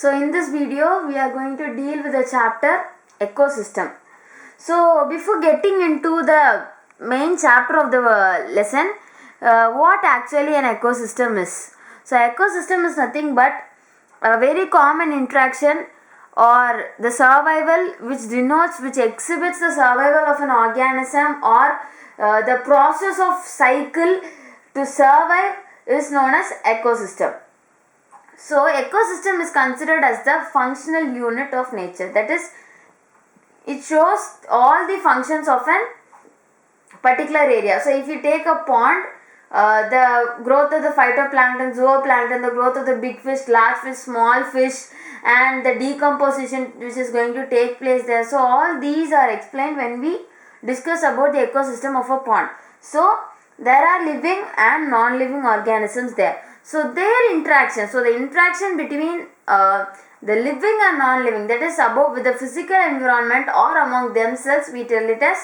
So in this video we are going to deal with the chapter ecosystem. So before getting into the main chapter of the lesson, what actually an ecosystem is. So ecosystem is nothing but a very common interaction or the survival which exhibits the survival of an organism or the process of cycle to survive is known as ecosystem. So ecosystem is considered as the functional unit of nature, that is, it shows all the functions of an particular area. So if you take a pond, the growth of the phytoplankton, zooplankton, the growth of the big fish, large fish, small fish, and the decomposition which is going to take place there. So all these are explained when we discuss about the ecosystem of a pond. So there are living and non-living organisms there. So their interaction, so the interaction between the living and non-living, that is above with the physical environment or among themselves, we tell it as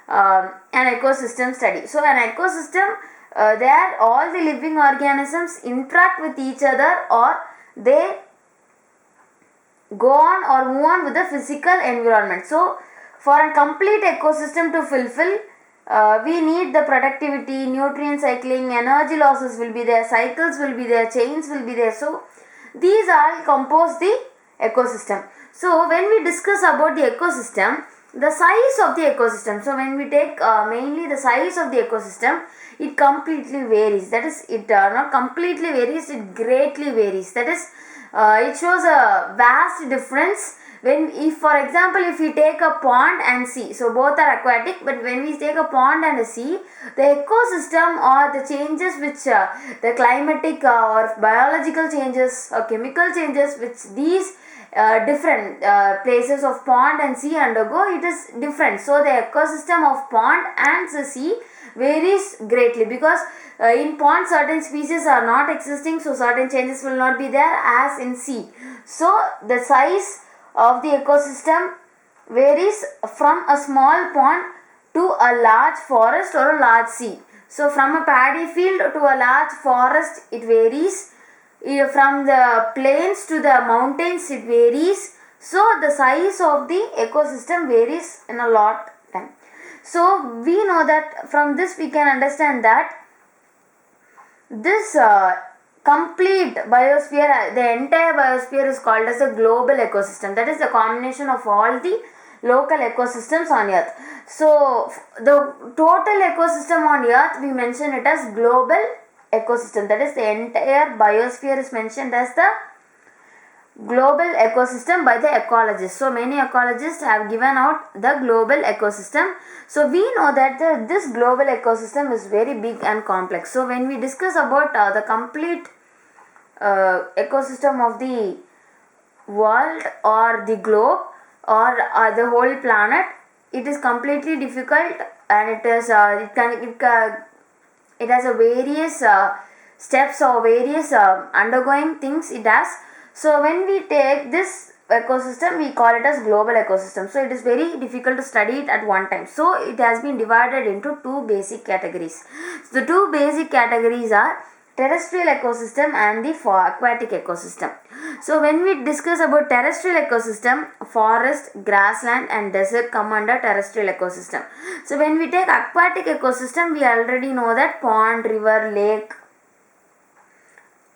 an ecosystem study. So an ecosystem, there all the living organisms interact with each other or they go on or move on with the physical environment. So for a complete ecosystem to fulfill, we need the productivity, nutrient cycling, energy losses will be there, cycles will be there, chains will be there. So these all compose the ecosystem. So when we discuss about the ecosystem, the size of the ecosystem, so when we take mainly the size of the ecosystem, it completely varies. That is, it not completely varies, it greatly varies. That is, it shows a vast difference. When, if for example, if we take a pond and sea, so both are aquatic, but when we take a pond and a sea, the ecosystem or the changes which the climatic or biological changes or chemical changes which these different places of pond and sea undergo, it is different. So the ecosystem of pond and the sea varies greatly, because in pond certain species are not existing, so certain changes will not be there as in sea. So the size of the ecosystem varies from a small pond to a large forest or a large sea. So from a paddy field to a large forest, it varies. From the plains to the mountains, it varies. So the size of the ecosystem varies in a lot time. So we know that from this we can understand that this complete biosphere, the entire biosphere is called as a global ecosystem. That is the combination of all the local ecosystems on earth. So the total ecosystem on earth, we mention it as global ecosystem. That is, the entire biosphere is mentioned as the global ecosystem by the ecologists. So many ecologists have given out the global ecosystem. So we know that this global ecosystem is very big and complex. So when we discuss about the complete ecosystem of the world or the globe or the whole planet, it is completely difficult, and it is it has a various steps or various undergoing things it has. So when we take this ecosystem, we call it as global ecosystem. So it is very difficult to study it at one time. So it has been divided into two basic categories. So the two basic categories are terrestrial ecosystem and the aquatic ecosystem. So when we discuss about terrestrial ecosystem, forest, grassland and desert come under terrestrial ecosystem. So when we take aquatic ecosystem, we already know that pond, river, lake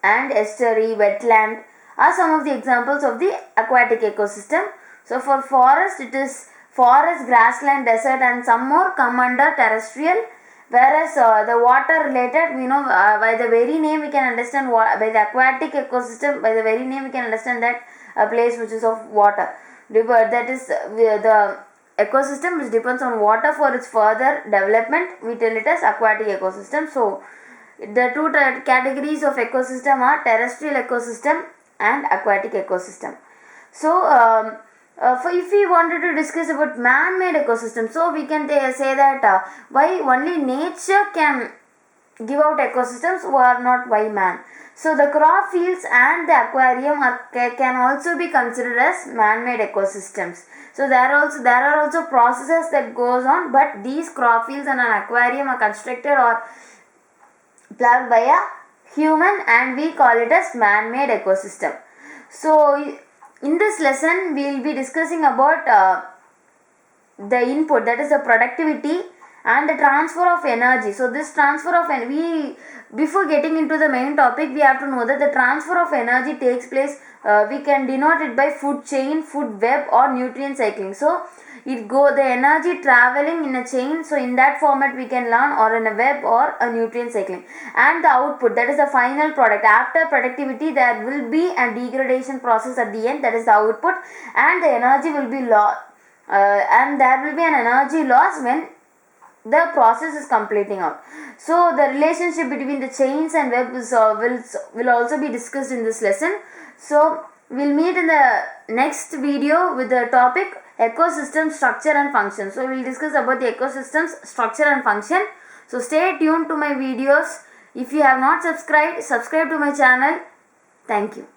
and estuary, wetland are some of the examples of the aquatic ecosystem. So for forest, it is forest, grassland, desert and some more come under terrestrial. Whereas the water related, we know by the very name we can understand by the aquatic ecosystem, by the very name we can understand that a place which is of water. River, that is the ecosystem which depends on water for its further development, we tell it as aquatic ecosystem. So the two categories of ecosystem are terrestrial ecosystem and aquatic ecosystem. So if we wanted to discuss about man-made ecosystem, so we can say that why only nature can give out ecosystems, who are not why man. So the crop fields and the aquarium can also be considered as man-made ecosystems. So there are also processes that goes on, but these crop fields and an aquarium are constructed or planned by a human and we call it as man-made ecosystem. So in this lesson we will be discussing about the input, that is the productivity, and the transfer of energy. So this transfer of energy, before getting into the main topic, we have to know that the transfer of energy takes place, we can denote it by food chain, food web, or nutrient cycling. So the energy traveling in a chain, so in that format we can learn, or in a web, or a nutrient cycling. And the output, that is the final product. After productivity there will be a degradation process at the end, that is the output, and the energy will be lost, and there will be an energy loss when the process is completing out. So the relationship between the chains and web will also be discussed in this lesson. So we'll meet in the next video with the topic ecosystem structure and function. So we'll discuss about the ecosystems structure and function. So stay tuned to my videos. If you have not subscribed, subscribe to my channel. Thank you.